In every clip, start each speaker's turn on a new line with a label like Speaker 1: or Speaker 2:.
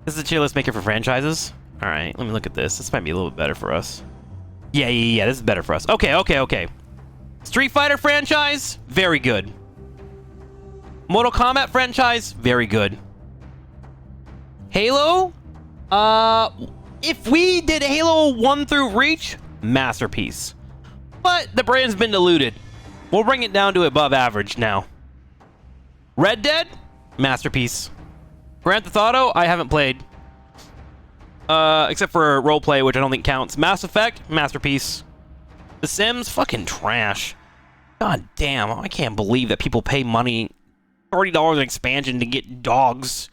Speaker 1: This is a tier list maker for franchises. All right, let me look at this. This might be a little bit better for us. Yeah. This is better for us. Okay. Street Fighter franchise, very good. Mortal Kombat franchise, very good. Halo, if we did Halo 1 through Reach, masterpiece. But the brand's been diluted. We'll bring it down to above average now. Red Dead, masterpiece. Grand Theft Auto, I haven't played. Except for roleplay, which I don't think counts. Mass Effect, masterpiece. The Sims, fucking trash. God damn, I can't believe that people pay money, $30 an expansion to get dogs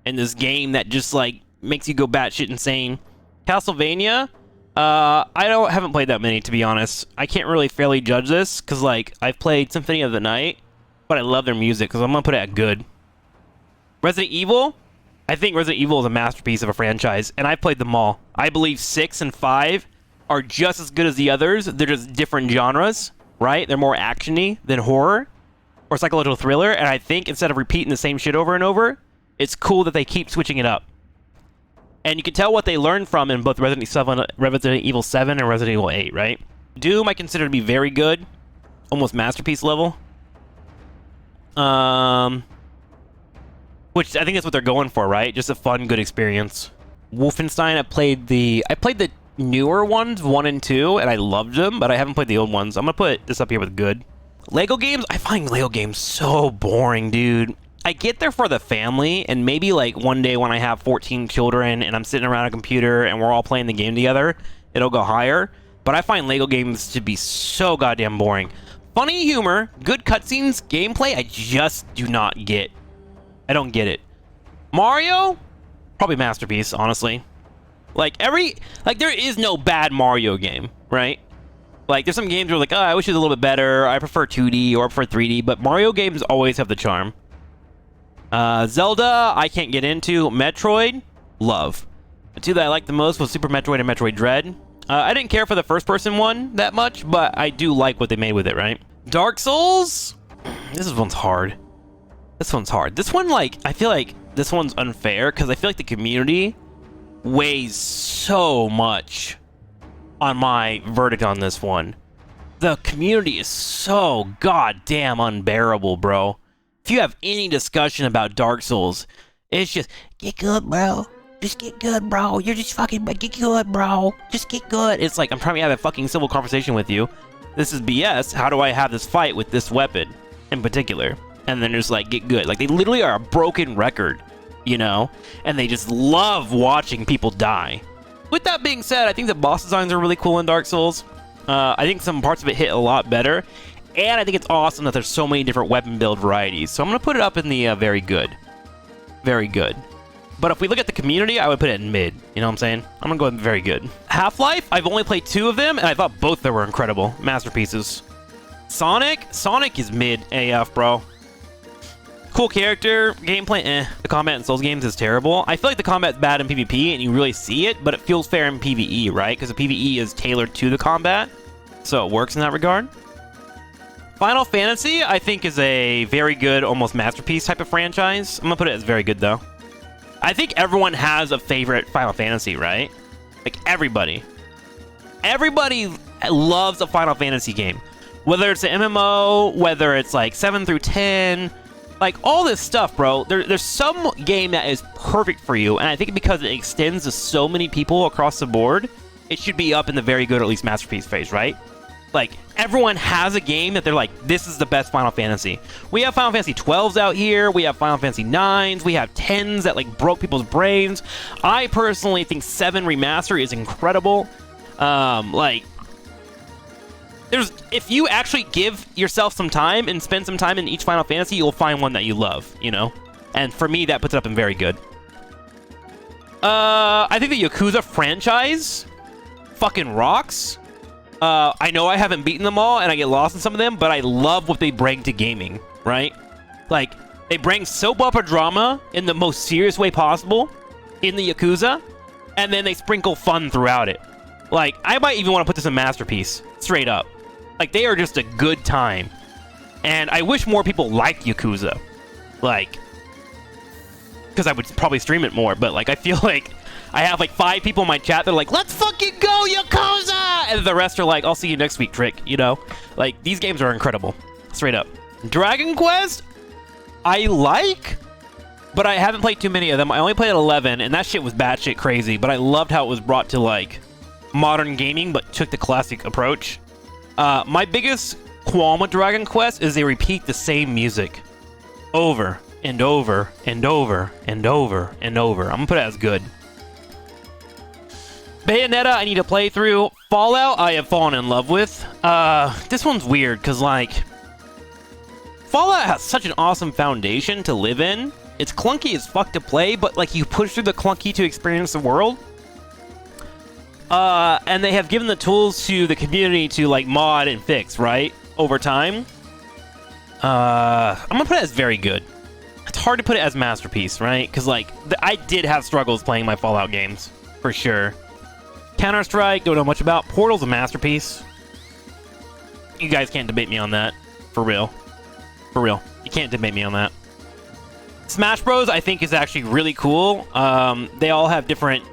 Speaker 1: in this game that just, like, makes you go batshit insane. Castlevania, haven't played that many, to be honest. I can't really fairly judge this, because, like, I've played Symphony of the Night, but I love their music, because I'm going to put it at good. Resident Evil, I think Resident Evil is a masterpiece of a franchise, and I've played them all. I believe 6 and 5 are just as good as the others. They're just different genres, right? They're more action-y than horror or psychological thriller, and I think instead of repeating the same shit over and over, it's cool that they keep switching it up. And you can tell what they learned from in both Resident Evil 7 and Resident Evil 8, right? Doom I consider to be very good, almost masterpiece level. Which I think that's what they're going for, right? Just a fun, good experience. Wolfenstein, I played the newer ones, 1 and 2, and I loved them, but I haven't played the old ones. I'm gonna put this up here with good. Lego games, I find Lego games so boring, dude. I get there for the family, and maybe like one day when I have 14 children and I'm sitting around a computer and we're all playing the game together, it'll go higher. But I find Lego games to be so goddamn boring. Funny humor, good cutscenes, gameplay, I just do not get. I don't get it. Mario, probably masterpiece, honestly. There is no bad Mario game, right? Like, there's some games where like, oh, I wish it was a little bit better. I prefer 2D or I prefer 3D, but Mario games always have the charm. Zelda, I can't get into. Metroid, love. The two that I liked the most was Super Metroid and Metroid Dread. I didn't care for the first-person one that much, but I do like what they made with it, right? Dark Souls, this one's hard. This one, like, I feel like this one's unfair because I feel like the community weighs so much on my verdict on this one. The community is so goddamn unbearable, bro. If you have any discussion about Dark Souls, it's just, get good, bro. Just get good, bro. You're just fucking, get good, bro. Just get good. It's like, I'm trying to have a fucking civil conversation with you. This is BS. How do I have this fight with this weapon in particular? And then there's like, get good. Like, they literally are a broken record, you know? And they just love watching people die. With that being said, I think the boss designs are really cool in Dark Souls. I think some parts of it hit a lot better. And I think it's awesome that there's so many different weapon build varieties. So I'm going to put it up in the very good. Very good. But if we look at the community, I would put it in mid. You know what I'm saying? I'm going to go with very good. Half-Life, I've only played 2 of them, and I thought both of them were incredible. Masterpieces. Sonic is mid AF, bro. Cool character, gameplay, eh. The combat in Souls games is terrible. I feel like the combat's bad in PvP, and you really see it, but it feels fair in PvE, right? Because the PvE is tailored to the combat, so it works in that regard. Final Fantasy, I think, is a very good, almost masterpiece type of franchise. I'm gonna put it as very good, though. I think everyone has a favorite Final Fantasy, right? Like, everybody. Everybody loves a Final Fantasy game. Whether it's an MMO, whether it's, like, 7 through 10... Like, all this stuff, bro, there's some game that is perfect for you, and I think because it extends to so many people across the board, it should be up in the very good or at least masterpiece phase, right? Like, everyone has a game that they're like, this is the best Final Fantasy. We have Final Fantasy 12s out here, we have Final Fantasy 9s, we have 10s that, like, broke people's brains. I personally think 7 Remaster is incredible. If you actually give yourself some time and spend some time in each Final Fantasy, you'll find one that you love, you know? And for me, that puts it up in very good. I think the Yakuza franchise fucking rocks. I know I haven't beaten them all, and I get lost in some of them, but I love what they bring to gaming, right? Like, they bring soap opera drama in the most serious way possible in the Yakuza, and then they sprinkle fun throughout it. Like, I might even want to put this in Masterpiece, straight up. Like, they are just a good time. And I wish more people liked Yakuza. Like, because I would probably stream it more. But like, I feel like I have like 5 people in my chat. They're like, "Let's fucking go, Yakuza!" And the rest are like, "I'll see you next week, Trick." You know, like these games are incredible, straight up. Dragon Quest, I like, but I haven't played too many of them. I only played 11, and that shit was batshit crazy. But I loved how it was brought to like modern gaming, but took the classic approach. My biggest qualm with Dragon Quest is they repeat the same music over and over and over and over and over. I'm gonna put it as good. Bayonetta, I need to play through. Fallout, I have fallen in love with. This one's weird, because, like, Fallout has such an awesome foundation to live in. It's clunky as fuck to play, but, like, you push through the clunky to experience the world. And they have given the tools to the community to, like, mod and fix, right? Over time. I'm gonna put it as very good. It's hard to put it as masterpiece, right? Because, like, I did have struggles playing my Fallout games, for sure. Counter-Strike, don't know much about. Portal's a masterpiece. You guys can't debate me on that. For real. For real. You can't debate me on that. Smash Bros, I think, is actually really cool. They all have different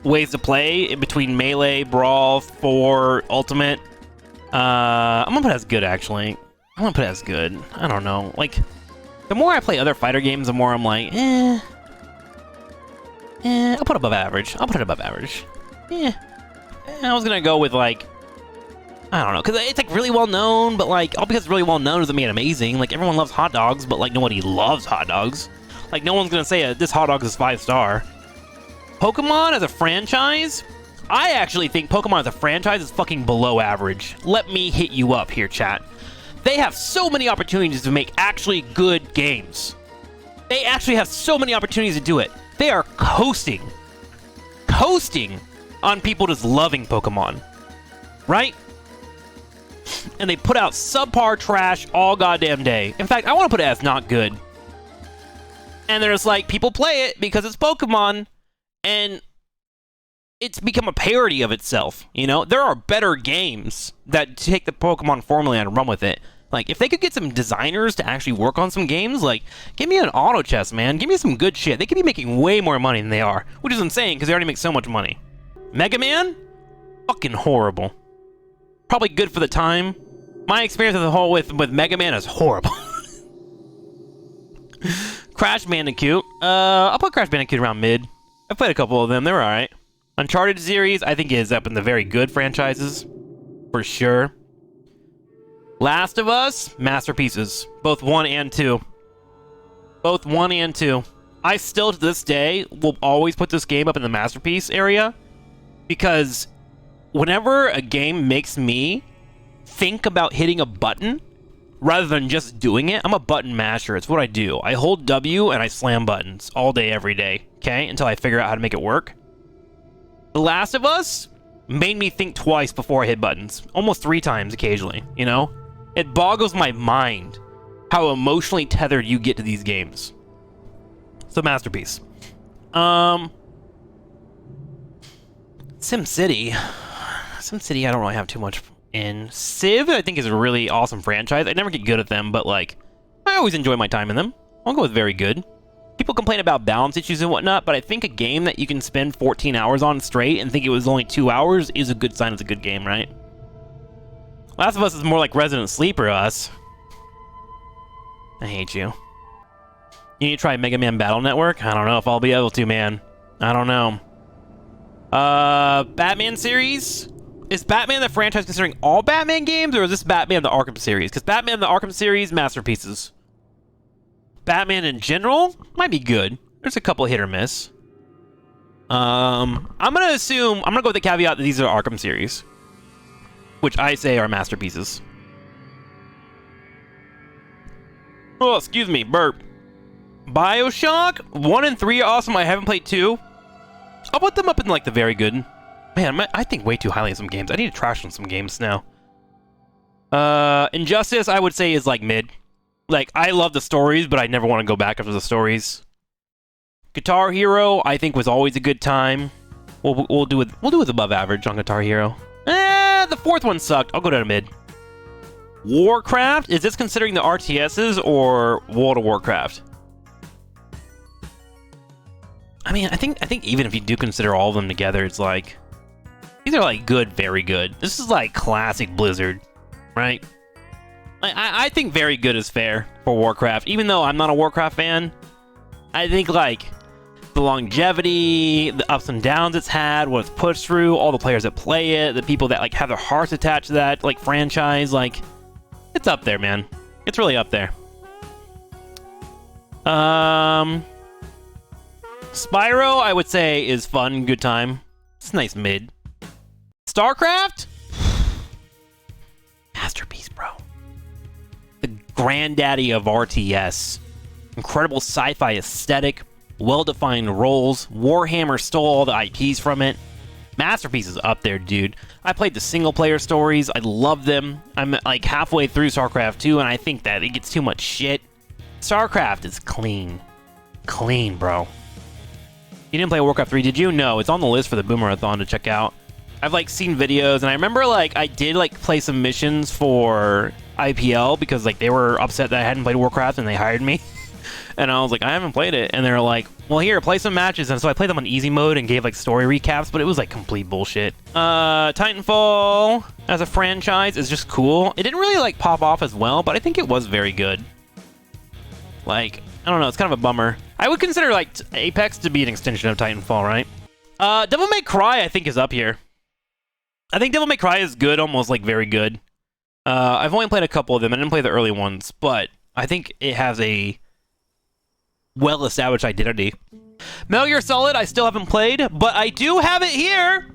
Speaker 1: ways to play in between Melee, Brawl, 4, Ultimate. I'm gonna put it as good, actually. I'm gonna put it as good. I don't know. Like, the more I play other fighter games, the more I'm like, I'll put above average. I'll put it above average. I was gonna go with, like, I don't know, because it's, like, really well known, but, like, all because it's really well known doesn't mean amazing. Like, everyone loves hot dogs, but, like, nobody loves hot dogs. Like, no one's gonna say, this hot dog is 5-star. Pokemon as a franchise? I actually think Pokemon as a franchise is fucking below average. Let me hit you up here, chat. They have so many opportunities to make actually good games. They actually have so many opportunities to do it. They are coasting on people just loving Pokemon, right? And they put out subpar trash all goddamn day. In fact, I want to put it as not good. And there's like, people play it because it's Pokemon, and it's become a parody of itself, you know? There are better games that take the Pokemon formula and run with it. Like, if they could get some designers to actually work on some games, like, give me an auto chess, man. Give me some good shit. They could be making way more money than they are, which is insane because they already make so much money. Mega Man? Fucking horrible. Probably good for the time. My experience as a whole with Mega Man is horrible. Crash Bandicoot. I'll put Crash Bandicoot around mid. I've played a couple of them. They were alright. Uncharted series, I think, is up in the very good franchises. For sure. Last of Us, masterpieces. Both 1 and 2. Both 1 and 2. I still, to this day, will always put this game up in the masterpiece area. Because whenever a game makes me think about hitting a button, rather than just doing it, I'm a button masher. It's what I do. I hold W and I slam buttons all day, every day. Okay? Until I figure out how to make it work. The Last of Us made me think twice before I hit buttons. Almost 3 times occasionally, you know? It boggles my mind how emotionally tethered you get to these games. So, masterpiece. SimCity. SimCity, I don't really have too much in. Civ, I think, is a really awesome franchise. I never get good at them, but, like, I always enjoy my time in them. I'll go with very good. People complain about balance issues and whatnot, but I think a game that you can spend 14 hours on straight and think it was only 2 hours is a good sign it's a good game, right? Last of Us is more like Resident Sleeper Us. I hate you. You need to try Mega Man Battle Network? I don't know if I'll be able to, man. I don't know. Batman series? Is Batman the franchise considering all Batman games, or is this Batman the Arkham series? Because Batman the Arkham series, masterpieces. Batman in general might be good. There's a couple hit or miss. I'm gonna go with the caveat that these are Arkham series, which I say are masterpieces. Oh, excuse me, burp. BioShock 1 and 3 are awesome. I haven't played 2. I'll put them up in like the very good. Man, I think way too highly of some games. I need to trash on some games now. Injustice, I would say, is like mid. Like, I love the stories, but I never want to go back after the stories. Guitar Hero, I think, was always a good time. We'll do it above average on Guitar Hero. The 4th one sucked. I'll go down to mid. Warcraft, is this considering the RTSs or World of Warcraft? mean, I think even if you do consider all of them together, it's like these are like good, very good. This is like classic Blizzard, right? I think very good is fair for Warcraft, even though I'm not a Warcraft fan. I think like the longevity, the ups and downs it's had, what it's pushed through, all the players that play it, the people that like have their hearts attached to that like franchise, like it's up there, man. It's really up there. Spyro, I would say, is fun, good time. It's a nice mid. StarCraft? Masterpiece, bro. The granddaddy of RTS. Incredible sci-fi aesthetic, well-defined roles. Warhammer stole all the IPs from it. Masterpiece is up there, dude. I played the single-player stories. I love them. I'm like halfway through StarCraft 2, and I think that it gets too much shit. StarCraft is clean. Clean, bro. You didn't play Warcraft 3, did you? No, it's on the list for the Boomerathon to check out. I've like seen videos, and I remember like I did like play some missions for IPL because like they were upset that I hadn't played Warcraft and they hired me. And I was like, I haven't played it. And they're like, well, here, play some matches. And so I played them on easy mode and gave like story recaps, but it was like complete bullshit. Titanfall as a franchise is just cool. It didn't really like pop off as well, but I think it was very good. Like, I don't know, it's kind of a bummer. I would consider like Apex to be an extension of Titanfall, right? Devil May Cry, I think, is up here. I think Devil May Cry is good, almost like very good. I've only played a couple of them. I didn't play the early ones, but I think it has a well-established identity. Metal Gear Solid, I still haven't played, but I do have it here.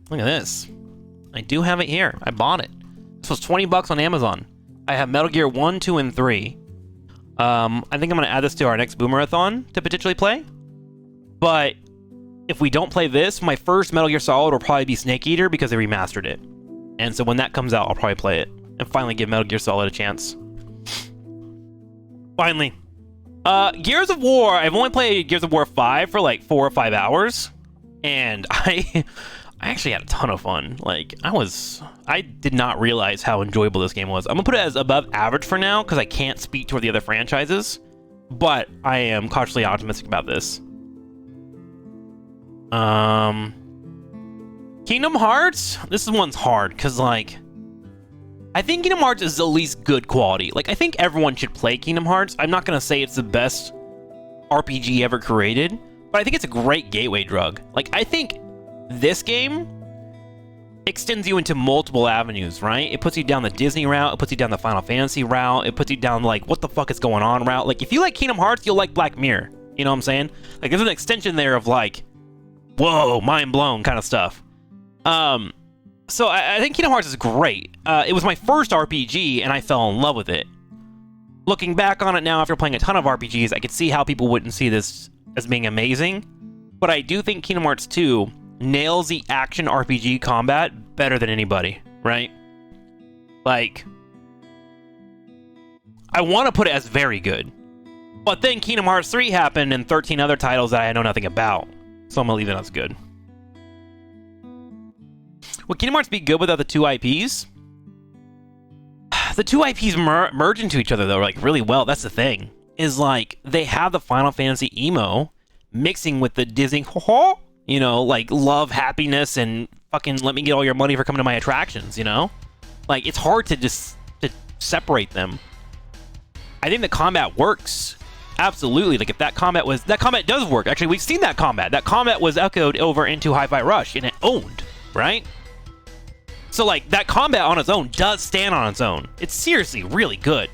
Speaker 1: Look at this. I do have it here. I bought it. This was 20 bucks on Amazon. I have Metal Gear 1, 2, and 3. I think I'm going to add this to our next Boomerathon to potentially play. But if we don't play this, my first Metal Gear Solid will probably be Snake Eater because they remastered it. And so when that comes out, I'll probably play it and finally give Metal Gear Solid a chance. Finally. Gears of War, I've only played Gears of War 5 for like 4 or 5 hours. And I actually had a ton of fun. Like, I did not realize how enjoyable this game was. I'm gonna put it as above average for now, because I can't speak toward the other franchises. But I am cautiously optimistic about this. Kingdom Hearts? This one's hard, because, like, I think Kingdom Hearts is at least good quality. Like, I think everyone should play Kingdom Hearts. I'm not gonna say it's the best RPG ever created, but I think it's a great gateway drug. Like, I think this game extends you into multiple avenues, right? It puts you down the Disney route, it puts you down the Final Fantasy route, it puts you down, like, what the fuck is going on route. Like, if you like Kingdom Hearts, you'll like Black Mirror. You know what I'm saying? Like, there's an extension there of, like, whoa, mind blown kind of stuff. So I think Kingdom Hearts is great. It was my first RPG, and I fell in love with it. Looking back on it now, after playing a ton of RPGs, I could see how people wouldn't see this as being amazing. But I do think Kingdom Hearts 2 nails the action RPG combat better than anybody, right? Like, I want to put it as very good. But then Kingdom Hearts 3 happened, and 13 other titles that I know nothing about. So I'm going to leave it as good. Would Kingdom Hearts be good without the two IPs? The two IPs merge into each other, though, like, really well. That's the thing. Is, like, they have the Final Fantasy emo mixing with the Disney, you know, like, love, happiness, and fucking let me get all your money for coming to my attractions, you know? Like, it's hard to just separate them. I think the combat works. Absolutely. Like, if that combat does work. Actually, we've seen that combat. That combat was echoed over into Hi-Fi Rush, and it owned, right? So, like, that combat on its own does stand on its own. It's seriously really good.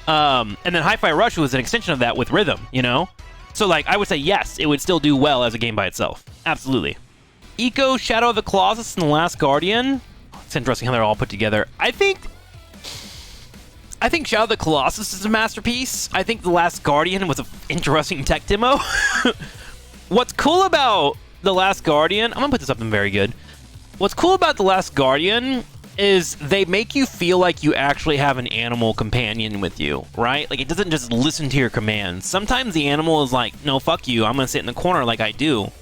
Speaker 1: And then Hi-Fi Rush was an extension of that with rhythm, you know? So, like, I would say yes, it would still do well as a game by itself. Absolutely. Eco, Shadow of the Colossus, and The Last Guardian. It's interesting how they're all put together. I think Shadow of the Colossus is a masterpiece. I think The Last Guardian was an interesting tech demo. What's cool about The Last Guardian... I'm gonna put this up in very good. What's cool about The Last Guardian is they make you feel like you actually have an animal companion with you, right? Like, it doesn't just listen to your commands. Sometimes the animal is like, no, fuck you, I'm gonna sit in the corner like I do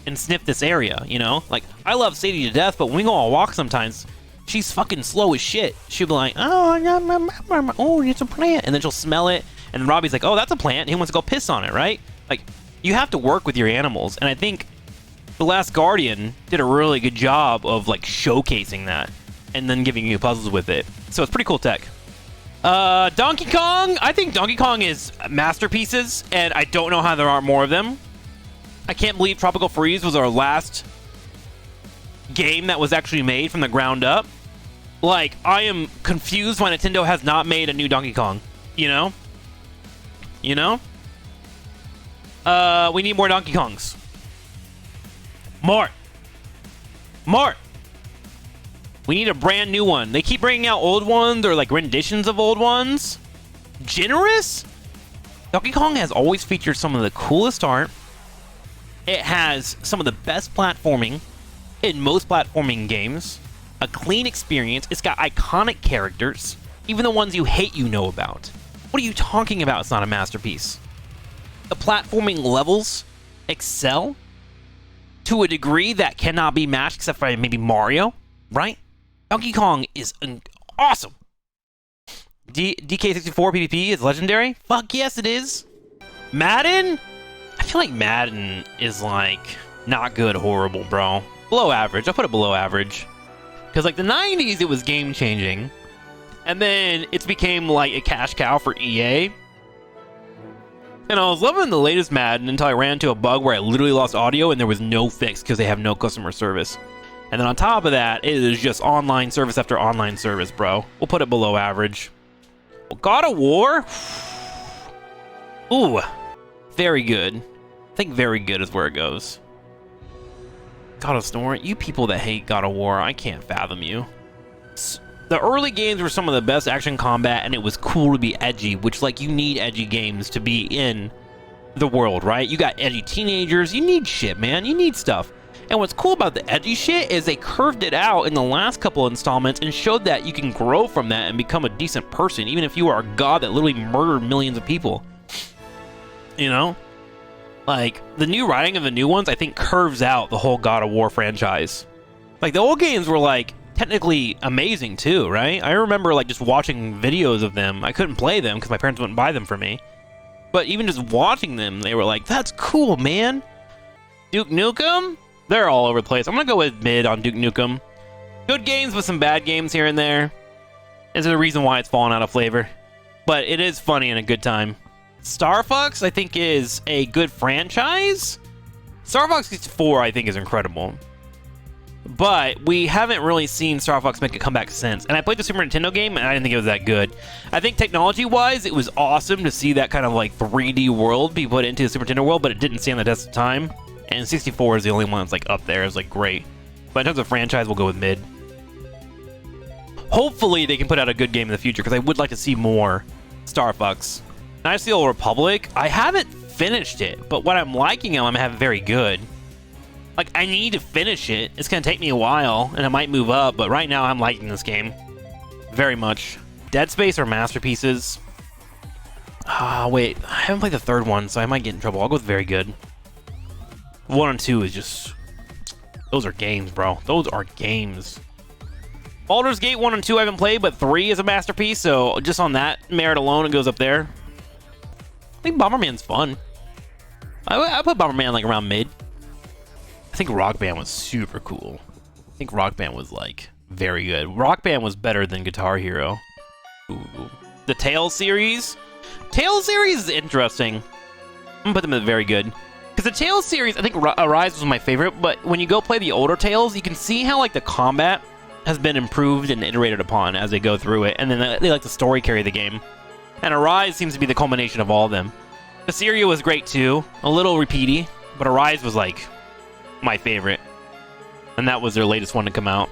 Speaker 1: and sniff this area, you know? Like, I love Sadie to death, but when we go on a walk sometimes, she's fucking slow as shit. She'll be like, oh, it's a plant. And then she'll smell it, and Robbie's like, oh, that's a plant, and he wants to go piss on it, right? Like, You have to work with your animals, and I think The Last Guardian did a really good job of like showcasing that and then giving you puzzles with it. So it's pretty cool tech. Donkey Kong, I think Donkey Kong is masterpieces, and I don't know how there aren't more of them. I can't believe Tropical Freeze was our last game that was actually made from the ground up. Like, I am confused why Nintendo has not made a new Donkey Kong, you know? You know? We need more Donkey Kongs. More. We need a brand new one. They keep bringing out old ones or like renditions of old ones. Generous? Donkey Kong has always featured some of the coolest art. It has some of the best platforming in most platforming games. A clean experience. It's got iconic characters. Even the ones you hate you know about. What are you talking about? It's not a masterpiece. The platforming levels excel to a degree that cannot be matched except for maybe Mario, right? Donkey Kong is awesome. DK64 PvP is legendary? Fuck yes, it is. Madden? I feel like Madden is like not good, horrible, bro. Below average. I'll put it below average. Because like the 90s, it was game changing. And then it's became like a cash cow for EA. And I was loving the latest Madden until I ran into a bug where I literally lost audio and there was no fix because they have no customer service. And then on top of that, it is just online service after online service, bro. We'll put it below average. Well, God of War? Ooh, very good. I think very good is where it goes. God of War, you people that hate God of War, I can't fathom you. The early games were some of the best action combat, and it was cool to be edgy, which, like, you need edgy games to be in the world, right? You got edgy teenagers, you need shit, man, you need stuff. And what's cool about the edgy shit is they curved it out in the last couple installments and showed that you can grow from that and become a decent person, even if you are a god that literally murdered millions of people. You know? Like, the new writing of the new ones, I think, curves out the whole God of War franchise. Like, the old games were, like, technically amazing, too, right? I remember, like, just watching videos of them. I couldn't play them because my parents wouldn't buy them for me. But even just watching them, they were like, that's cool, man. Duke Nukem? They're all over the place. I'm gonna go with mid on Duke Nukem. Good games with some bad games here and there. There's a reason why it's fallen out of flavor. But it is funny and a good time. Star Fox, I think, is a good franchise. Star Fox 64, I think, is incredible. But we haven't really seen Star Fox make a comeback since. And I played the Super Nintendo game, and I didn't think it was that good. I think technology-wise, it was awesome to see that kind of like 3D world be put into the Super Nintendo world, but it didn't stand the test of time. And 64 is the only one that's like up there. It's like great. But in terms of franchise, we'll go with mid. Hopefully, they can put out a good game in the future, because I would like to see more Star Fox. Knights of the Old Republic, I haven't finished it, but what I'm liking I'm having very good. Like, I need to finish it. It's going to take me a while, and it might move up, but right now I'm liking this game very much. Dead Space are masterpieces. Wait, I haven't played the third one, so I might get in trouble. I'll go with very good. 1 and 2 is just... those are games, bro. Those are games. Baldur's Gate 1 and 2 I haven't played, but 3 is a masterpiece, so just on that merit alone, it goes up there. I think Bomberman's fun. I put Bomberman like around mid. I think Rock Band was super cool. I think Rock Band was like very good. Rock Band was better than Guitar Hero. Ooh. The Tales series? Tales series is interesting. I'm gonna put them at very good. Because the Tales series, I think Arise was my favorite, but when you go play the older Tales, you can see how like the combat has been improved and iterated upon as they go through it, and then they like the story carry the game. And Arise seems to be the culmination of all of them. Assyria was great too, a little repeaty, but Arise was like my favorite. And that was their latest one to come out.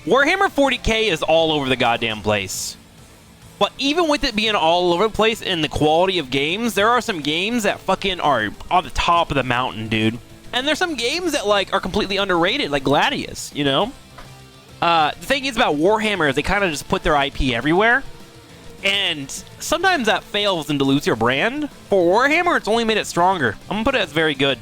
Speaker 1: Warhammer 40k is all over the goddamn place. But even with it being all over the place in the quality of games, there are some games that fucking are on the top of the mountain, dude. And there's some games that like are completely underrated, like Gladius, you know? The thing is about Warhammer is they kind of just put their IP everywhere. And sometimes that fails and dilutes your brand. For Warhammer, it's only made it stronger. I'm gonna put it as very good.